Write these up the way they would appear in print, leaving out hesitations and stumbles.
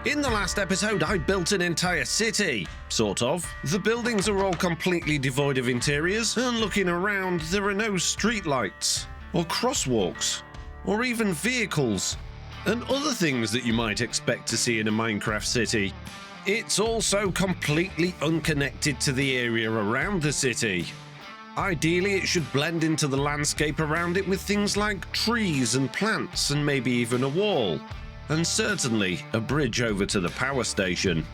In the last episode, I built an entire city. Sort of. The buildings are all completely devoid of interiors, and looking around, there are no streetlights, or crosswalks, or even vehicles, and other things that you might expect to see in a Minecraft city. It's also completely unconnected to the area around the city. Ideally, it should blend into the landscape around it with things like trees and plants and maybe even a wall. And certainly a bridge over to the power station.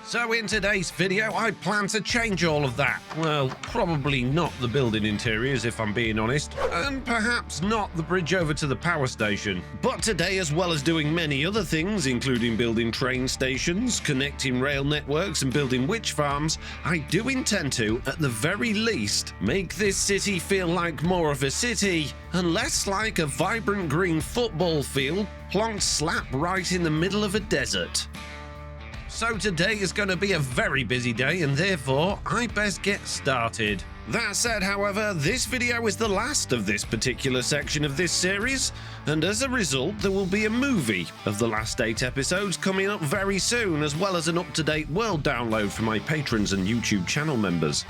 So in today's video, I plan to change all of that. Well, probably not the building interiors if I'm being honest, and perhaps not the bridge over to the power station. But today, as well as doing many other things, including building train stations, connecting rail networks and building witch farms, I do intend to, at the very least, make this city feel like more of a city and less like a vibrant green football field plonked slap right in the middle of a desert. So today is going to be a very busy day, and therefore I best get started. That said, however, this video is the last of this particular section of this series, and as a result there will be a movie of the last 8 episodes coming up very soon, as well as an up-to-date world download for my patrons and YouTube channel members.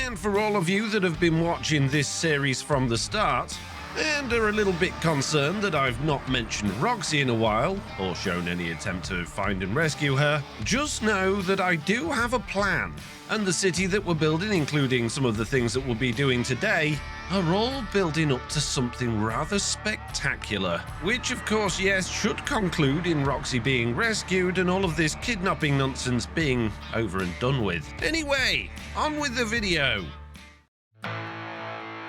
And for all of you that have been watching this series from the start, and are a little bit concerned that I've not mentioned Roxy in a while, or shown any attempt to find and rescue her, just know that I do have a plan, and the city that we're building, including some of the things that we'll be doing today, are all building up to something rather spectacular, which of course, yes, should conclude in Roxy being rescued and all of this kidnapping nonsense being over and done with. Anyway, on with the video.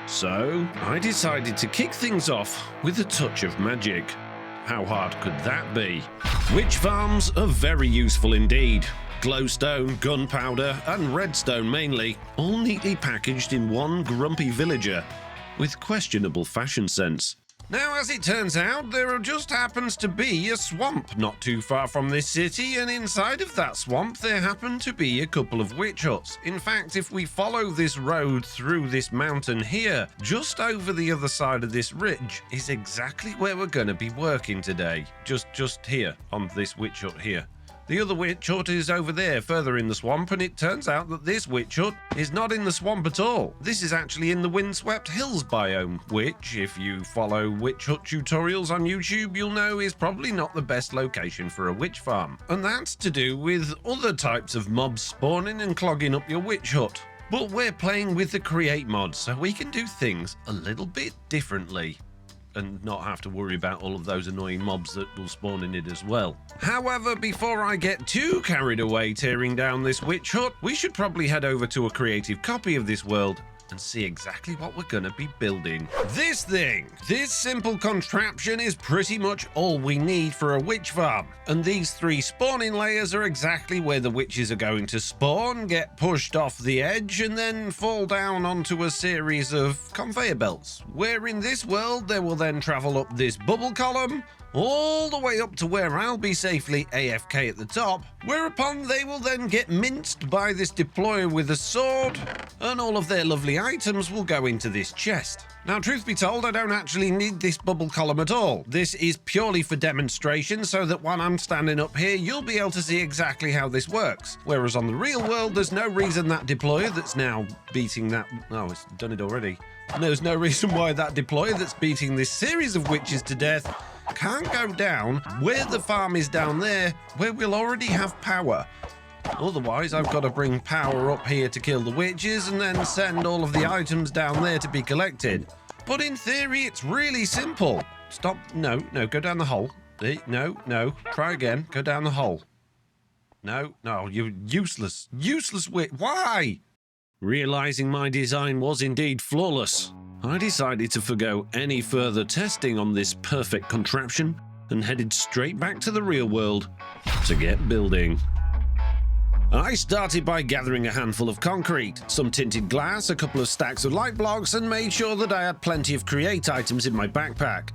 So, I decided to kick things off with a touch of magic. How hard could that be? Witch farms are very useful indeed. Glowstone, gunpowder, and redstone mainly, all neatly packaged in one grumpy villager with questionable fashion sense. Now, as it turns out, there just happens to be a swamp not too far from this city, and inside of that swamp there happen to be a couple of witch huts. In fact, if we follow this road through this mountain here, just over the other side of this ridge is exactly where we're going to be working today. Just here, on this witch hut here. The other witch hut is over there, further in the swamp, and it turns out that this witch hut is not in the swamp at all. This is actually in the windswept hills biome, which, if you follow witch hut tutorials on YouTube, you'll know is probably not the best location for a witch farm. And that's to do with other types of mobs spawning and clogging up your witch hut. But we're playing with the create mod, so we can do things a little bit differently and not have to worry about all of those annoying mobs that will spawn in it as well. However, before I get too carried away tearing down this witch hut, we should probably head over to a creative copy of this world and see exactly what we're gonna be building. This thing! This simple contraption is pretty much all we need for a witch farm. And these 3 spawning layers are exactly where the witches are going to spawn, get pushed off the edge, and then fall down onto a series of conveyor belts, where in this world they will then travel up this bubble column, all the way up to where I'll be safely AFK at the top, whereupon they will then get minced by this deployer with a sword, and all of their lovely items will go into this chest. Now, truth be told, I don't actually need this bubble column at all. This is purely for demonstration, so that when I'm standing up here, you'll be able to see exactly how this works. Whereas on the real world, there's no reason that deployer that's now beating that... Oh, it's done it already. There's no reason why that deployer that's beating this series of witches to death can't go down where the farm is down there, where we'll already have power. Otherwise, I've got to bring power up here to kill the witches and then send all of the items down there to be collected. But in theory, it's really simple. Stop. No, go down the hole. No. Try again. Go down the hole. No, you're useless. Useless witch. Why? Realizing my design was indeed flawless, I decided to forgo any further testing on this perfect contraption and headed straight back to the real world to get building. I started by gathering a handful of concrete, some tinted glass, a couple of stacks of light blocks, and made sure that I had plenty of create items in my backpack.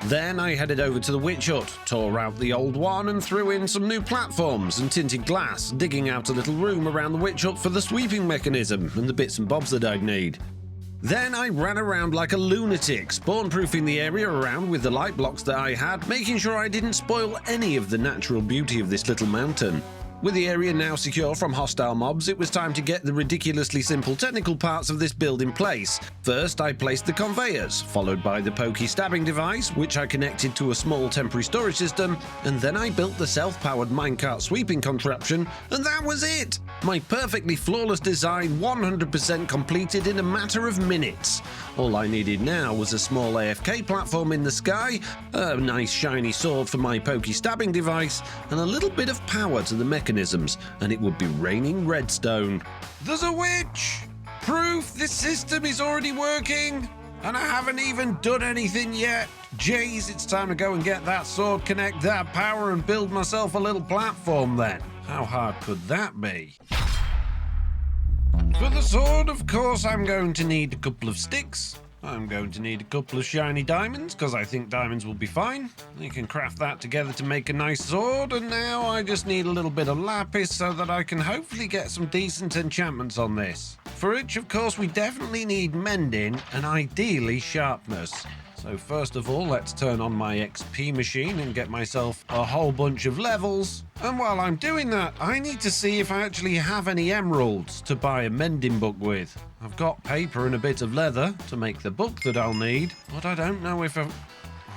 Then I headed over to the witch hut, tore out the old one and threw in some new platforms and tinted glass, digging out a little room around the witch hut for the sweeping mechanism and the bits and bobs that I'd need. Then I ran around like a lunatic, spawn-proofing the area around with the light blocks that I had, making sure I didn't spoil any of the natural beauty of this little mountain. With the area now secure from hostile mobs, it was time to get the ridiculously simple technical parts of this build in place. First, I placed the conveyors, followed by the pokey stabbing device, which I connected to a small temporary storage system, and then I built the self-powered minecart sweeping contraption, and that was it! My perfectly flawless design 100% completed in a matter of minutes. All I needed now was a small AFK platform in the sky, a nice shiny sword for my pokey stabbing device, and a little bit of power to the mechanisms, and it would be raining redstone. There's a witch! Proof this system is already working! And I haven't even done anything yet! Jeez, it's time to go and get that sword, connect that power, and build myself a little platform then. How hard could that be? For the sword, of course, I'm going to need a couple of sticks. I'm going to need a couple of shiny diamonds, because I think diamonds will be fine. You can craft that together to make a nice sword, and now I just need a little bit of lapis so that I can hopefully get some decent enchantments on this. For which, of course, we definitely need mending and ideally sharpness. So first of all, let's turn on my XP machine and get myself a whole bunch of levels. And while I'm doing that, I need to see if I actually have any emeralds to buy a mending book with. I've got paper and a bit of leather to make the book that I'll need, but I don't know if I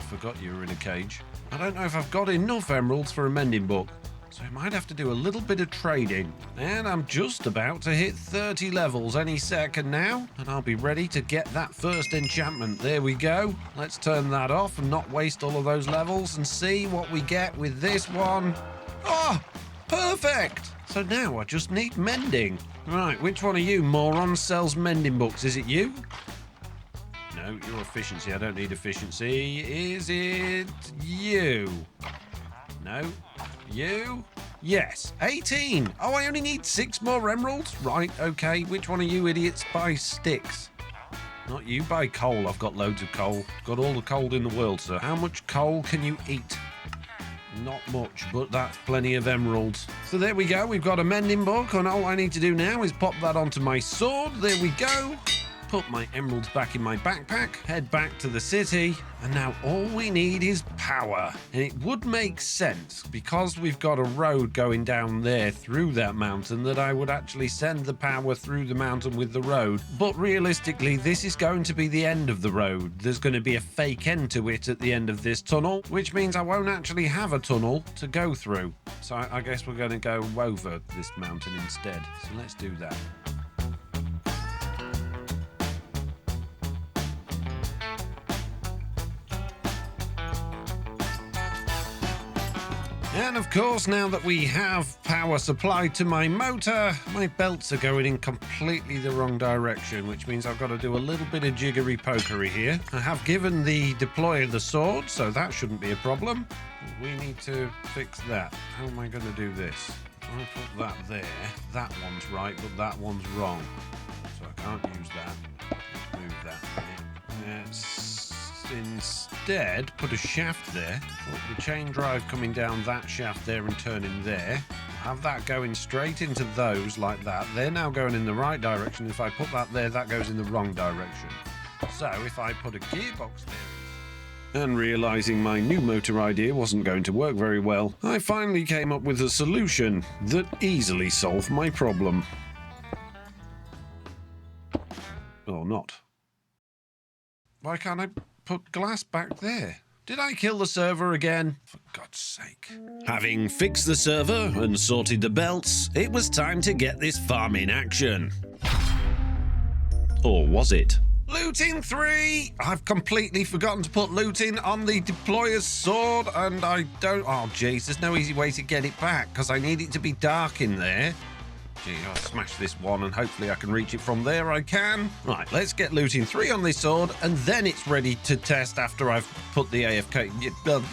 forgot you were in a cage. I don't know if I've got enough emeralds for a mending book. So I might have to do a little bit of trading. And I'm just about to hit 30 levels any second now, and I'll be ready to get that first enchantment. There we go. Let's turn that off and not waste all of those levels and see what we get with this one. Oh, perfect! So now I just need mending. Right, which one of you morons sells mending books? Is it you? No, your efficiency. I don't need efficiency. Is it you? No. You? Yes, 18. Oh, I only need 6 more emeralds? Right, okay. Which one of you idiots buys sticks? Not you, buy coal. I've got loads of coal. Got all the coal in the world, so how much coal can you eat? Not much, but that's plenty of emeralds. So there we go. We've got a mending book, and all I need to do now is pop that onto my sword. There we go. Put my emeralds back in my backpack, head back to the city, and now all we need is power. And it would make sense, because we've got a road going down there through that mountain, that I would actually send the power through the mountain with the road. But realistically, this is going to be the end of the road. There's going to be a fake end to it at the end of this tunnel, which means I won't actually have a tunnel to go through. So I guess we're going to go over this mountain instead. So let's do that. And of course, now that we have power supplied to my motor, my belts are going in completely the wrong direction, which means I've got to do a little bit of jiggery-pokery here. I have given the deployer the sword, so that shouldn't be a problem. We need to fix that. How am I going to do this? If I put that there, that one's right, but that one's wrong. So I can't use that. Let's move that a minute. Instead, put a shaft there. Put the chain drive coming down that shaft there and turning there. Have that going straight into those like that. They're now going in the right direction. If I put that there, that goes in the wrong direction. So if I put a gearbox there... And realizing my new motor idea wasn't going to work very well, I finally came up with a solution that easily solved my problem. Or not. Why can't I put glass back there? Did I kill the server again? For God's sake. Having fixed the server and sorted the belts, it was time to get this farm in action. Or was it? Looting 3! I've completely forgotten to put looting on the deployer's sword, and I don't... Oh, jeez, there's no easy way to get it back, because I need it to be dark in there. Gee, I'll smash this one and hopefully I can reach it from there. I can. Right, let's get looting 3 on this sword, and then it's ready to test after I've put the AFK.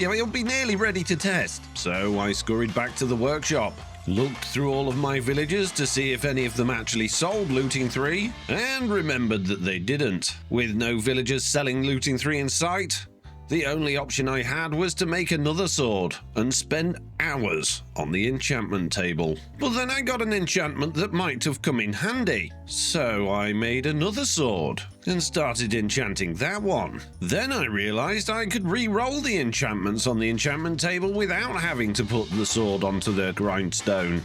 It'll be nearly ready to test. So I scurried back to the workshop, looked through all of my villagers to see if any of them actually sold looting 3, and remembered that they didn't. With no villagers selling looting 3 in sight, The only option I had was to make another sword and spend hours on the enchantment table. But then I got an enchantment that might have come in handy. So I made another sword and started enchanting that one. Then I realized I could re-roll the enchantments on the enchantment table without having to put the sword onto the grindstone.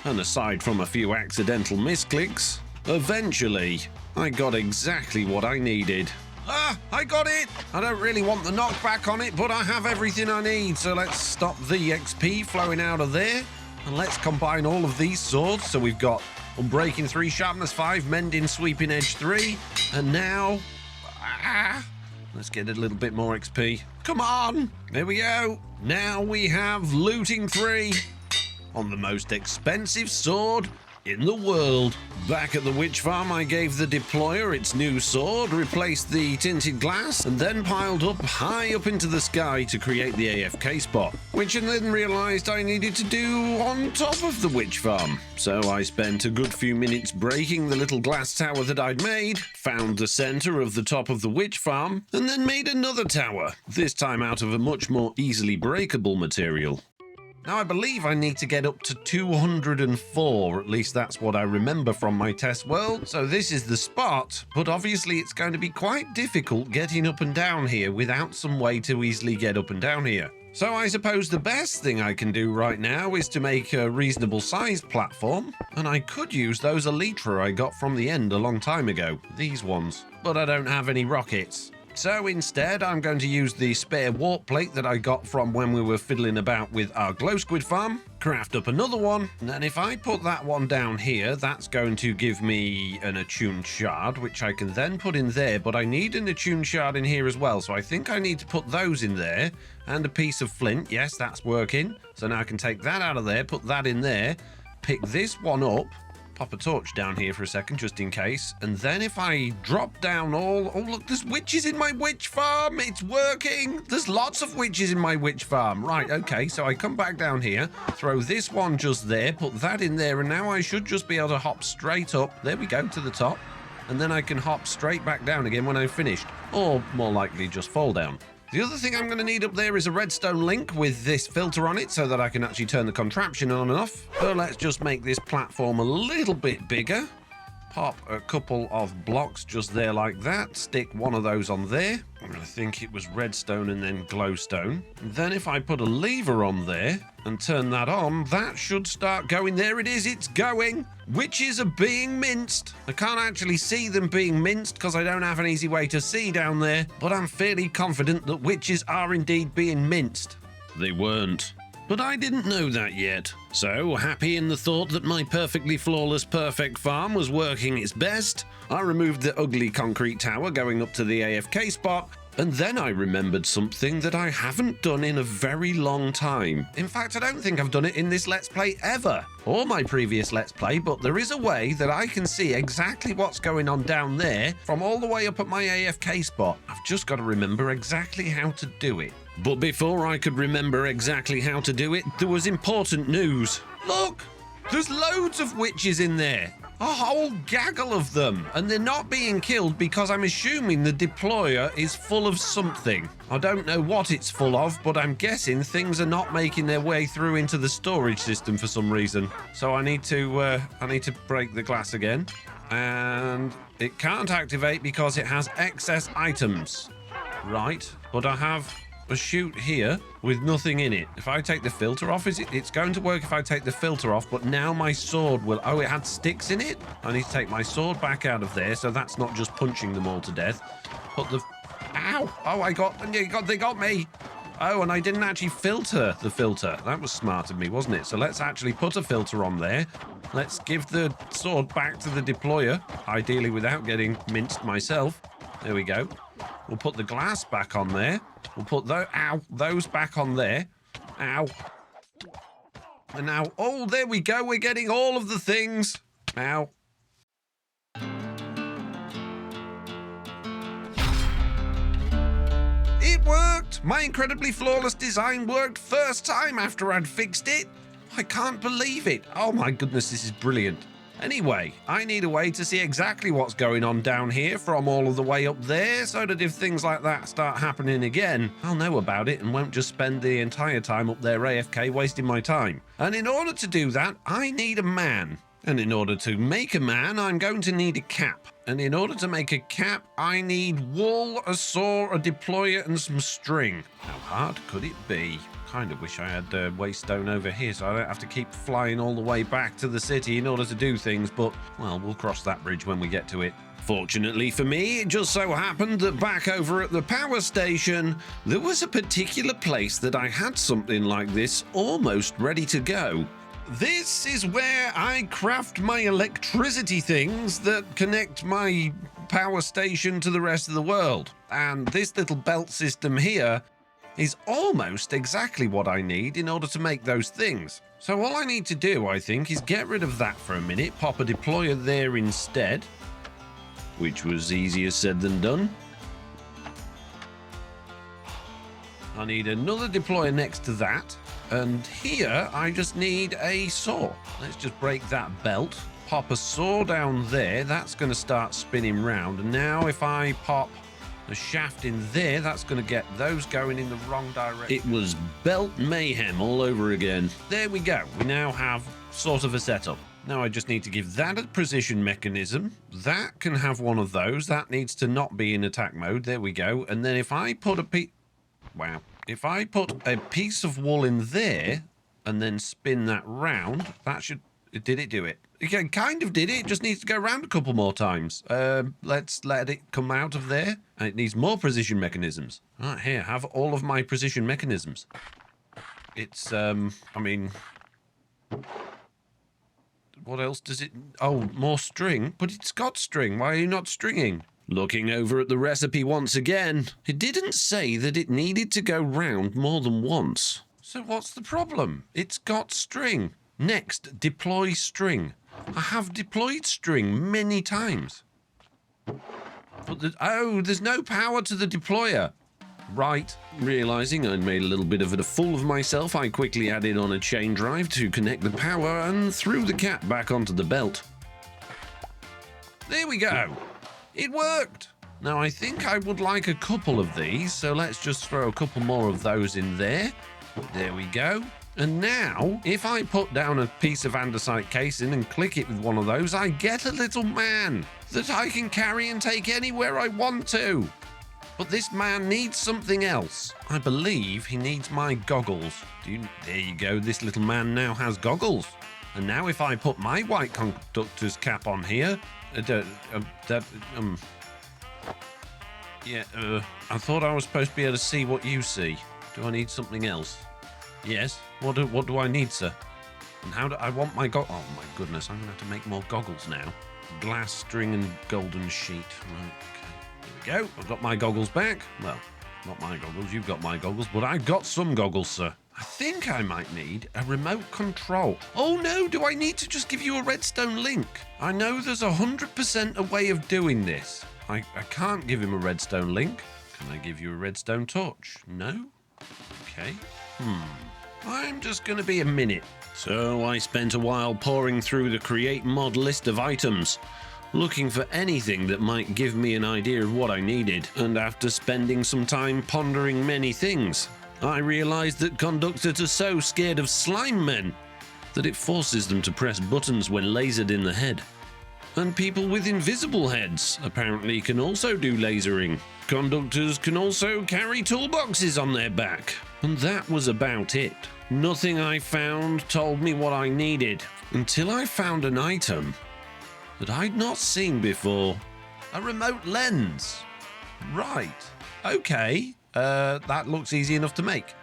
And aside from a few accidental misclicks, eventually I got exactly what I needed. Ah, I got it! I don't really want the knockback on it, but I have everything I need, so let's stop the XP flowing out of there. And let's combine all of these swords. So we've got Unbreaking 3, Sharpness 5, Mending, Sweeping Edge 3, and now... let's get a little bit more XP. Come on! There we go! Now we have Looting 3 on the most expensive sword in the world. Back at the witch farm, I gave the deployer its new sword, replaced the tinted glass, and then piled up high up into the sky to create the AFK spot, which I then realized I needed to do on top of the witch farm. So I spent a good few minutes breaking the little glass tower that I'd made, found the center of the top of the witch farm, and then made another tower, this time out of a much more easily breakable material. Now I believe I need to get up to 204, at least that's what I remember from my test world. So this is the spot, but obviously it's going to be quite difficult getting up and down here without some way to easily get up and down here. So I suppose the best thing I can do right now is to make a reasonable sized platform, and I could use those elytra I got from the end a long time ago, these ones, but I don't have any rockets. So instead, I'm going to use the spare warp plate that I got from when we were fiddling about with our glow squid farm, craft up another one, and then if I put that one down here, that's going to give me an attuned shard, which I can then put in there, but I need an attuned shard in here as well, so I think I need to put those in there, and a piece of flint. Yes, that's working. So now I can take that out of there, put that in there, pick this one up, pop a torch down here for a second just in case, and then if I drop down oh look, there's witches in my witch farm. It's working. There's lots of witches in my witch farm. Right, okay, so I come back down here, throw this one just there, put that in there, and now I should just be able to hop straight up. There we go, to the top, and then I can hop straight back down again when I've finished, or more likely just fall down. The other thing I'm going to need up there is a redstone link with this filter on it so that I can actually turn the contraption on and off. So let's just make this platform a little bit bigger. Pop a couple of blocks just there like that. Stick one of those on there. I think it was redstone and then glowstone. And then if I put a lever on there and turn that on, that should start going. There it is, it's going. Witches are being minced. I can't actually see them being minced because I don't have an easy way to see down there, but I'm fairly confident that witches are indeed being minced. They weren't. But I didn't know that yet. So, happy in the thought that my perfectly flawless perfect farm was working its best, I removed the ugly concrete tower going up to the AFK spot, and then I remembered something that I haven't done in a very long time. In fact, I don't think I've done it in this Let's Play ever, or my previous Let's Play, but there is a way that I can see exactly what's going on down there from all the way up at my AFK spot. I've just got to remember exactly how to do it. But before I could remember exactly how to do it, there was important news. Look! There's loads of witches in there! A whole gaggle of them! And they're not being killed because I'm assuming the deployer is full of something. I don't know what it's full of, but I'm guessing things are not making their way through into the storage system for some reason. So I need to break the glass again. And it can't activate because it has excess items. Right, but I have a chute here with nothing in it. If I take the filter off, it's going to work if I take the filter off, but now my sword will... Oh, it had sticks in it? I need to take my sword back out of there, so that's not just punching them all to death. Put the... Ow! Oh, they got me! Oh, and I didn't actually filter the filter. That was smart of me, wasn't it? So let's actually put a filter on there. Let's give the sword back to the deployer, ideally without getting minced myself. There we go. We'll put the glass back on there. We'll put those back on there. Ow. And now, oh, there we go. We're getting all of the things. Ow. It worked. My incredibly flawless design worked first time after I'd fixed it. I can't believe it. Oh my goodness, this is brilliant. Anyway, I need a way to see exactly what's going on down here from all of the way up there, so that if things like that start happening again, I'll know about it and won't just spend the entire time up there AFK wasting my time. And in order to do that, I need a man. And in order to make a man, I'm going to need a cap. And in order to make a cap, I need wool, a saw, a deployer, and some string. How hard could it be? Kind of wish I had Waystone over here so I don't have to keep flying all the way back to the city in order to do things, but, well, we'll cross that bridge when we get to it. Fortunately for me, it just so happened that back over at the power station, there was a particular place that I had something like this almost ready to go. This is where I craft my electricity things that connect my power station to the rest of the world. And this little belt system here is almost exactly what I need in order to make those things. So all I need to do, I think, is get rid of that for a minute, pop a deployer there instead, which was easier said than done. I need another deployer next to that, and here I just need a saw. Let's just break that belt, pop a saw down there, that's going to start spinning round, and now if I pop the shaft in there, that's going to get those going in the wrong direction. It was belt mayhem all over again. There we go. We now have sort of a setup. Now I just need to give that a precision mechanism. That can have one of those. That needs to not be in attack mode. There we go. And then if I put if I put a piece of wool in there and then spin that round, that should... Did it do it? It kind of did it. It just needs to go around a couple more times. Let's let it come out of there. And it needs more precision mechanisms. Right, here, have all of my precision mechanisms. It's, I mean... What else does it... Oh, more string? But it's got string. Why are you not stringing? Looking over at the recipe once again, it didn't say that it needed to go round more than once. So what's the problem? It's got string. Next, deploy string. I have deployed string many times. But there's no power to the deployer. Right. Realizing I'd made a little bit of a fool of myself, I quickly added on a chain drive to connect the power and threw the cap back onto the belt. There we go. It worked. Now I think I would like a couple of these, so let's just throw a couple more of those in there. There we go. And now, if I put down a piece of andesite casing and click it with one of those, I get a little man that I can carry and take anywhere I want to. But this man needs something else. I believe he needs my goggles. There you go, this little man now has goggles. And now if I put my white conductor's cap on here, I thought I was supposed to be able to see what you see. Do I need something else? Yes. What do I need, sir? And how do I want my Oh my goodness, I'm gonna have to make more goggles now. Glass, string, and golden sheet. Right, okay. There we go. I've got my goggles back. Well, not my goggles, you've got my goggles, but I've got some goggles, sir. I think I might need a remote control. Oh no, do I need to just give you a redstone link? I know there's 100% a way of doing this. I can't give him a redstone link. Can I give you a redstone torch? No? Okay. I'm just going to be a minute. So I spent a while poring through the create mod list of items, looking for anything that might give me an idea of what I needed. And after spending some time pondering many things, I realized that conductors are so scared of slime men that it forces them to press buttons when lasered in the head. And people with invisible heads apparently can also do lasering. Conductors can also carry toolboxes on their back. And that was about it. Nothing I found told me what I needed, until I found an item that I'd not seen before. A remote lens. Right. Okay. That looks easy enough to make.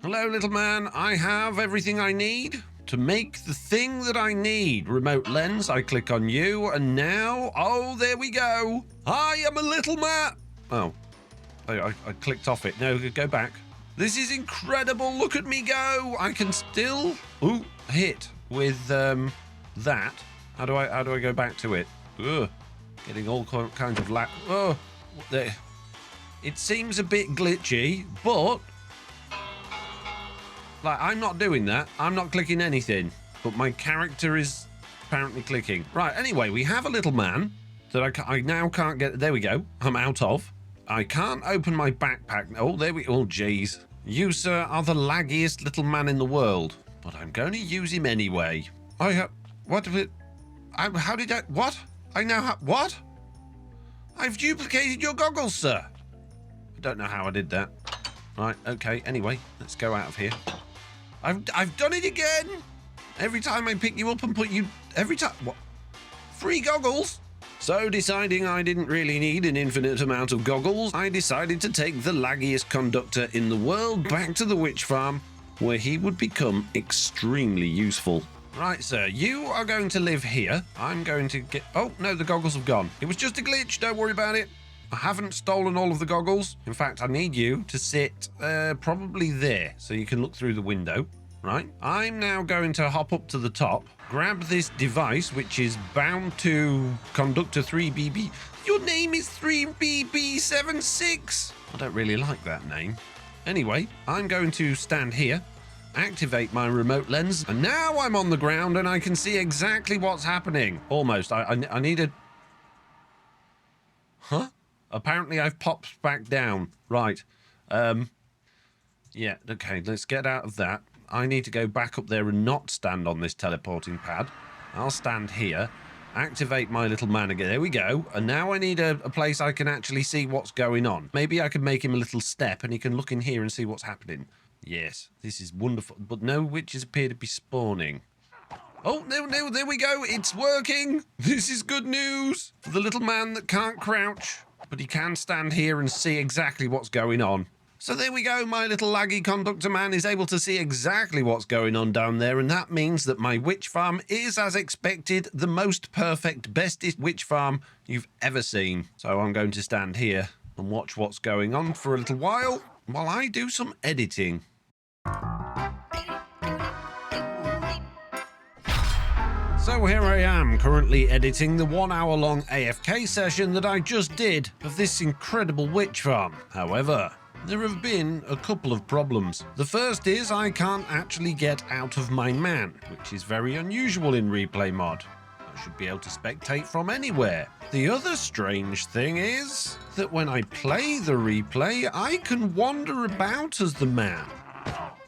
Hello, little man. I have everything I need to make the thing that I need. Remote lens. I click on you, and now... Oh, there we go. I am a little man. Oh. I clicked off it. No, go back. This is incredible. Look at me go. I can still hit with that. How do I go back to it? Ugh. Getting all kinds of lag. Oh, there. It seems a bit glitchy, but like I'm not doing that. I'm not clicking anything. but my character is apparently clicking. Right, anyway, we have a little man that I now can't get. There we go. I'm out of. I can't open my backpack. Oh, there we. Oh, jeez. You, sir, are the laggiest little man in the world, but I'm going to use him anyway. I have. What? How did I? What? I now have. What? I've duplicated your goggles, sir. I don't know how I did that. Right. Okay. Anyway, let's go out of here. I've done it again. Every time I pick you up and put you. Every time. What? Free goggles. So, deciding I didn't really need an infinite amount of goggles, I decided to take the laggiest conductor in the world back to the witch farm, where he would become extremely useful. Right, sir, you are going to live here. I'm going to get... Oh, no, the goggles have gone. It was just a glitch, don't worry about it. I haven't stolen all of the goggles. In fact, I need you to sit probably there, so you can look through the window. Right, I'm now going to hop up to the top, grab this device, which is bound to conductor 3BB. Your name is 3BB76. I don't really like that name. Anyway, I'm going to stand here, activate my remote lens, and now I'm on the ground and I can see exactly what's happening. Almost. I need a... Huh? Apparently I've popped back down. Right. Yeah, okay, let's get out of that. I need to go back up there and not stand on this teleporting pad. I'll stand here, activate my little man again. There we go. And now I need a place I can actually see what's going on. Maybe I can make him a little step and he can look in here and see what's happening. Yes, this is wonderful. But no witches appear to be spawning. Oh, no, there we go. It's working. This is good news for the little man that can't crouch, but he can stand here and see exactly what's going on. So there we go, my little laggy conductor man is able to see exactly what's going on down there, and that means that my witch farm is, as expected, the most perfect, bestest witch farm you've ever seen. So I'm going to stand here and watch what's going on for a little while I do some editing. So here I am, currently editing the 1 hour long AFK session that I just did of this incredible witch farm. However, there have been a couple of problems. The first is I can't actually get out of my man, which is very unusual in Replay Mod. I should be able to spectate from anywhere. The other strange thing is that when I play the replay, I can wander about as the man.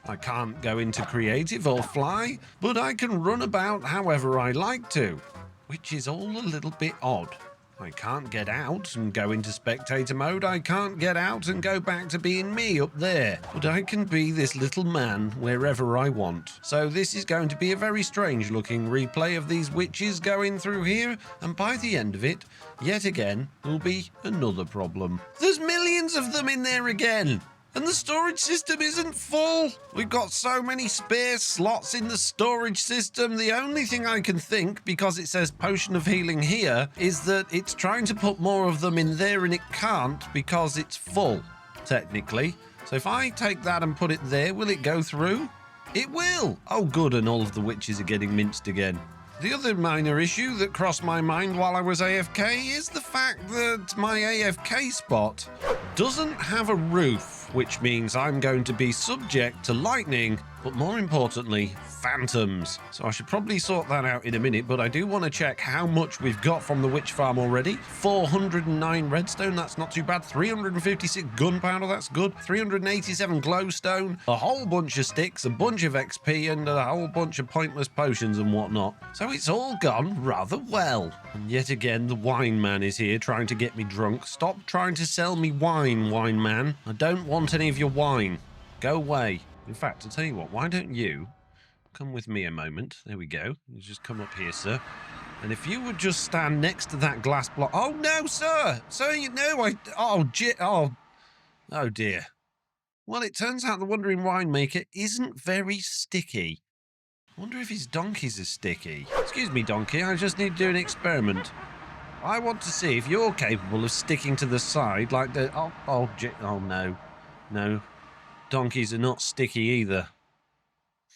I can't go into creative or fly, but I can run about however I like to, which is all a little bit odd. I can't get out and go into spectator mode. I can't get out and go back to being me up there. But I can be this little man wherever I want. So this is going to be a very strange looking replay of these witches going through here. And by the end of it, yet again, will be another problem. There's millions of them in there again. And the storage system isn't full. We've got so many spare slots in the storage system. The only thing I can think, because it says potion of healing here, is that it's trying to put more of them in there and it can't because it's full, technically. So if I take that and put it there, will it go through? It will. Oh, good, and all of the witches are getting minced again. The other minor issue that crossed my mind while I was AFK is the fact that my AFK spot doesn't have a roof, which means I'm going to be subject to lightning, but more importantly, phantoms. So I should probably sort that out in a minute, but I do want to check how much we've got from the witch farm already. 409 redstone, that's not too bad. 356 gunpowder, that's good. 387 glowstone, a whole bunch of sticks, a bunch of XP, and a whole bunch of pointless potions and whatnot. So it's all gone rather well. And yet again, the wine man is here trying to get me drunk. Stop trying to sell me wine, wine man. I don't want any of your wine. Go away. In fact, I'll tell you what, why don't you come with me a moment? There we go. You just come up here, sir. And if you would just stand next to that glass block. Oh, no, sir. Sir, you know, oh, dear. Well, it turns out the Wandering Winemaker isn't very sticky. I wonder if his donkeys are sticky. Excuse me, donkey, I just need to do an experiment. I want to see if you're capable of sticking to the side like the... Oh, no. No. Donkeys are not sticky either.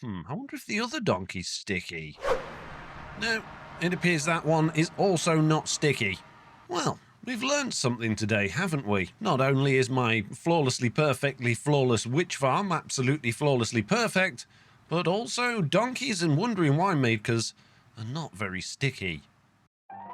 I wonder if the other donkey's sticky. No, it appears that one is also not sticky. Well, we've learned something today, haven't we? Not only is my flawlessly perfectly flawless witch farm absolutely flawlessly perfect, but also donkeys and wondering why makers are not very sticky.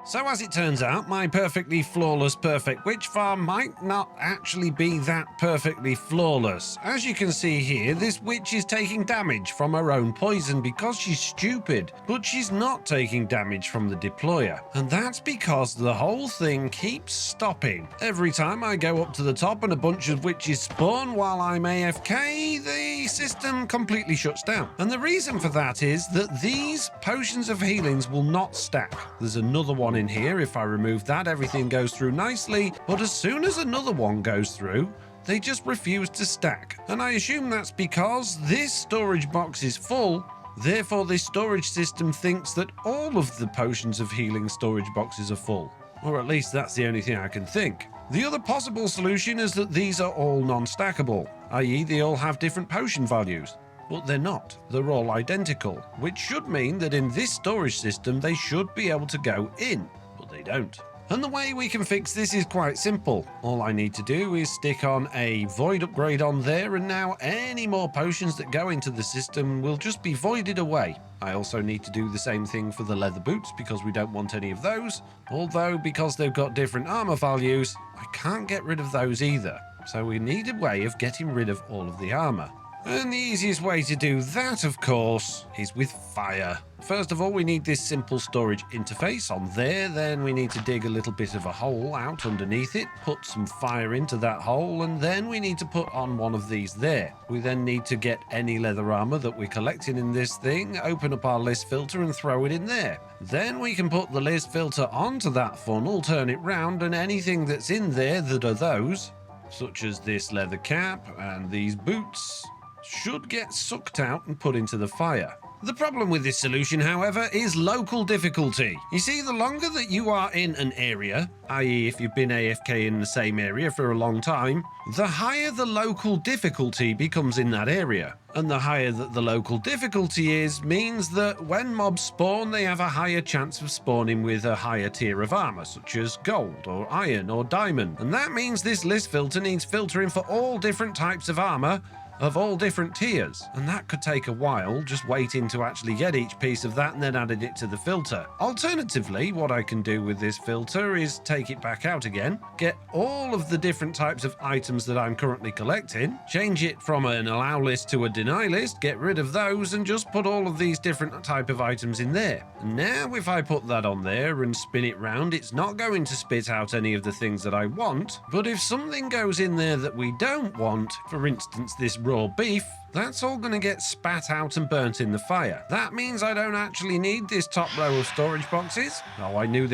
So as it turns out, my perfectly flawless perfect witch farm might not actually be that perfectly flawless. As you can see here, this witch is taking damage from her own poison because she's stupid, but she's not taking damage from the deployer. And that's because the whole thing keeps stopping. Every time I go up to the top and a bunch of witches spawn while I'm AFK, the system completely shuts down. And the reason for that is that these potions of healings will not stack. There's another one in here. If I remove that, everything goes through nicely, but as soon as another one goes through, they just refuse to stack. And I assume that's because this storage box is full, therefore this storage system thinks that all of the potions of healing storage boxes are full. Or at least that's the only thing I can think. The other possible solution is that these are all non-stackable, i.e. they all have different potion values. But they're not. They're all identical, which should mean that in this storage system they should be able to go in, but they don't. And the way we can fix this is quite simple. All I need to do is stick on a void upgrade on there, and now any more potions that go into the system will just be voided away. I also need to do the same thing for the leather boots because we don't want any of those, although because they've got different armor values, I can't get rid of those either. So we need a way of getting rid of all of the armor. And the easiest way to do that, of course, is with fire. First of all, we need this simple storage interface on there, then we need to dig a little bit of a hole out underneath it, put some fire into that hole, and then we need to put on one of these there. We then need to get any leather armor that we're collecting in this thing, open up our list filter and throw it in there. Then we can put the list filter onto that funnel, turn it round, and anything that's in there that are those, such as this leather cap and these boots, should get sucked out and put into the fire. The problem with this solution, however, is local difficulty. You see, the longer that you are in an area, i.e. if you've been AFK in the same area for a long time, the higher the local difficulty becomes in that area. And the higher that the local difficulty is, means that when mobs spawn, they have a higher chance of spawning with a higher tier of armor, such as gold or iron or diamond. And that means this list filter needs filtering for all different types of armor, of all different tiers, and that could take a while, just waiting to actually get each piece of that and then adding it to the filter. Alternatively, what I can do with this filter is take it back out again, get all of the different types of items that I'm currently collecting, change it from an allow list to a deny list, get rid of those, and just put all of these different type of items in there. Now if I put that on there and spin it round, it's not going to spit out any of the things that I want, but if something goes in there that we don't want, for instance this raw beef, that's all going to get spat out and burnt in the fire. That means I don't actually need this top row of storage boxes. Oh, I knew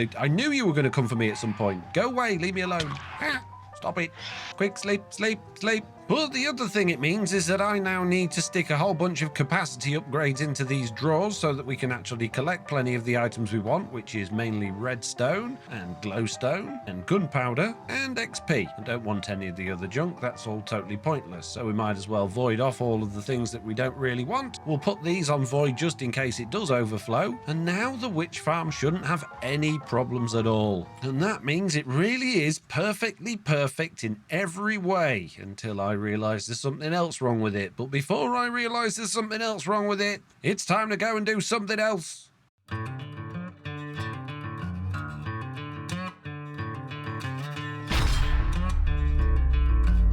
you were going to come for me at some point. Go away, leave me alone. Ah, stop it. Quick, sleep, sleep, sleep. But the other thing it means is that I now need to stick a whole bunch of capacity upgrades into these drawers so that we can actually collect plenty of the items we want, which is mainly redstone and glowstone and gunpowder and XP. I don't want any of the other junk, that's all totally pointless, so we might as well void off all of the things that we don't really want. We'll put these on void just in case it does overflow, and now the witch farm shouldn't have any problems at all. And that means it really is perfectly perfect in every way until I realise there's something else wrong with it. But before I realise there's something else wrong with it, it's time to go and do something else.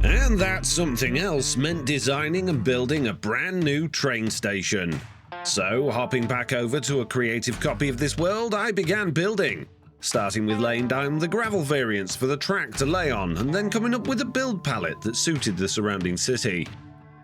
And that something else meant designing and building a brand new train station. So, hopping back over to a creative copy of this world, I began building. Starting with laying down the gravel variants for the track to lay on, and then coming up with a build palette that suited the surrounding city.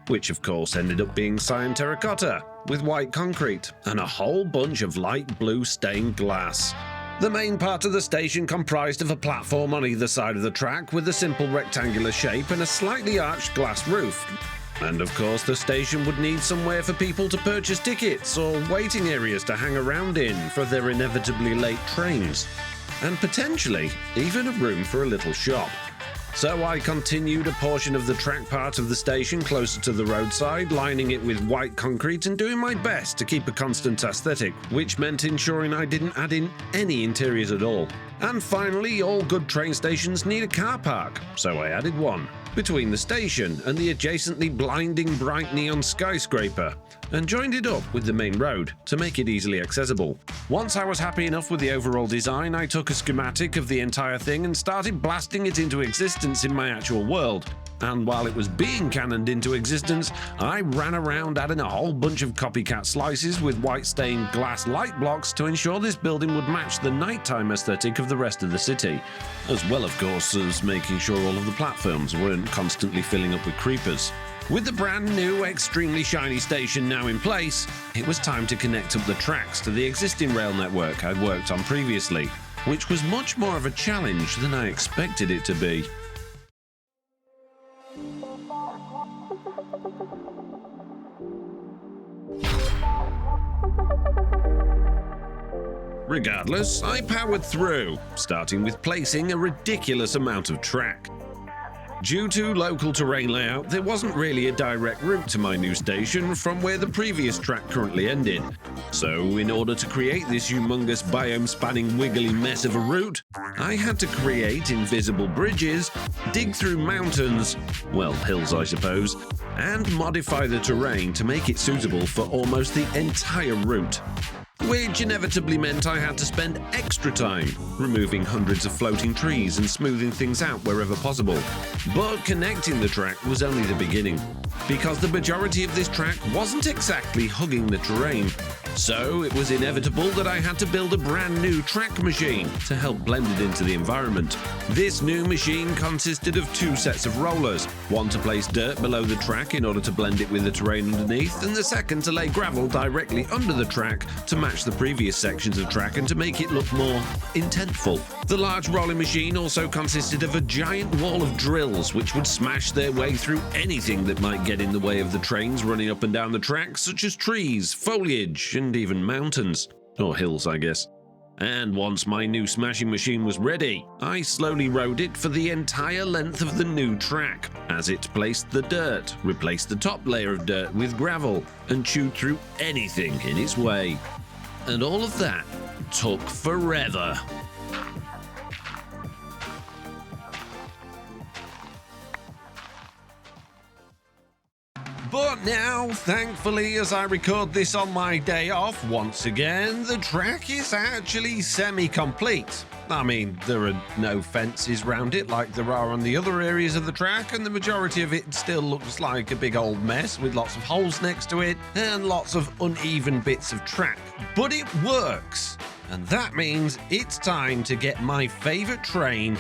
Which of course ended up being cyan terracotta, with white concrete, and a whole bunch of light blue stained glass. The main part of the station comprised of a platform on either side of the track with a simple rectangular shape and a slightly arched glass roof. And of course the station would need somewhere for people to purchase tickets or waiting areas to hang around in for their inevitably late trains. And potentially even a room for a little shop. So I continued a portion of the track part of the station closer to the roadside, lining it with white concrete and doing my best to keep a constant aesthetic, which meant ensuring I didn't add in any interiors at all. And finally, all good train stations need a car park, so I added one. between the station and the adjacently blinding bright neon skyscraper, and joined it up with the main road to make it easily accessible. Once I was happy enough with the overall design, I took a schematic of the entire thing and started blasting it into existence in my actual world. And while it was being cannoned into existence, I ran around adding a whole bunch of copycat slices with white stained glass light blocks to ensure this building would match the nighttime aesthetic of the rest of the city, as well of course as making sure all of the platforms weren't constantly filling up with creepers. With the brand new, extremely shiny station now in place, it was time to connect up the tracks to the existing rail network I'd worked on previously, which was much more of a challenge than I expected it to be. Regardless, I powered through, starting with placing a ridiculous amount of track. Due to local terrain layout, there wasn't really a direct route to my new station from where the previous track currently ended. So, in order to create this humongous biome-spanning wiggly mess of a route, I had to create invisible bridges, dig through mountains, well, hills I suppose, and modify the terrain to make it suitable for almost the entire route. Which inevitably meant I had to spend extra time removing hundreds of floating trees and smoothing things out wherever possible. But connecting the track was only the beginning, because the majority of this track wasn't exactly hugging the terrain. So it was inevitable that I had to build a brand new track machine to help blend it into the environment. This new machine consisted of two sets of rollers, one to place dirt below the track in order to blend it with the terrain underneath, and the second to lay gravel directly under the track to match the previous sections of track and to make it look more intentful. The large rolling machine also consisted of a giant wall of drills which would smash their way through anything that might get in the way of the trains running up and down the track, such as trees, foliage, and even mountains. Or hills, I guess. And once my new smashing machine was ready, I slowly rode it for the entire length of the new track, as it placed the dirt, replaced the top layer of dirt with gravel, and chewed through anything in its way. And all of that took forever. But now, thankfully, as I record this on my day off, once again, the track is actually semi-complete. I mean, there are no fences round it like there are on the other areas of the track, and the majority of it still looks like a big old mess with lots of holes next to it and lots of uneven bits of track. But it works, and that means it's time to get my favourite train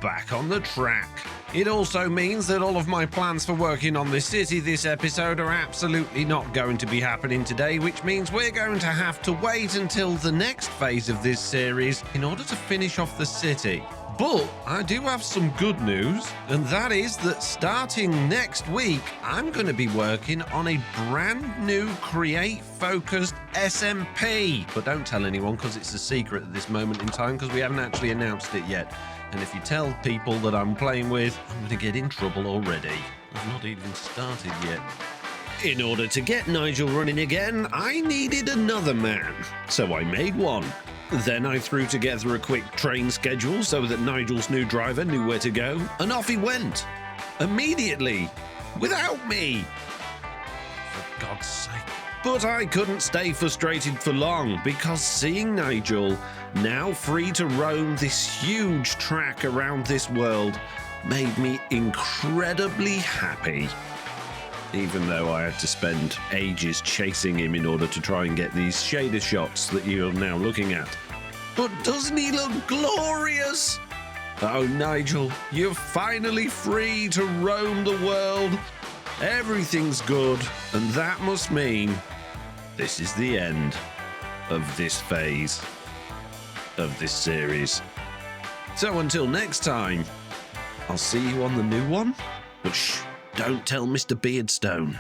back on the track. It also means that all of my plans for working on the city this episode are absolutely not going to be happening today, which means we're going to have to wait until the next phase of this series in order to finish off the city. But I do have some good news, and that is that starting next week, I'm going to be working on a brand new create-focused SMP. But don't tell anyone, because it's a secret at this moment in time, because we haven't actually announced it yet. And if you tell people that I'm playing with, I'm going to get in trouble already. I've not even started yet. In order to get Nigel running again, I needed another man, so I made one. Then I threw together a quick train schedule so that Nigel's new driver knew where to go, and off he went. Immediately. Without me. For God's sake. But I couldn't stay frustrated for long, because seeing Nigel, now free to roam this huge track around this world, made me incredibly happy. Even though I had to spend ages chasing him in order to try and get these shader shots that you're now looking at. But doesn't he look glorious? Oh, Nigel, you're finally free to roam the world. Everything's good, and that must mean this is the end of this phase of this series. So until next time, I'll see you on the new one. But shh, don't tell Mr. Beardstone.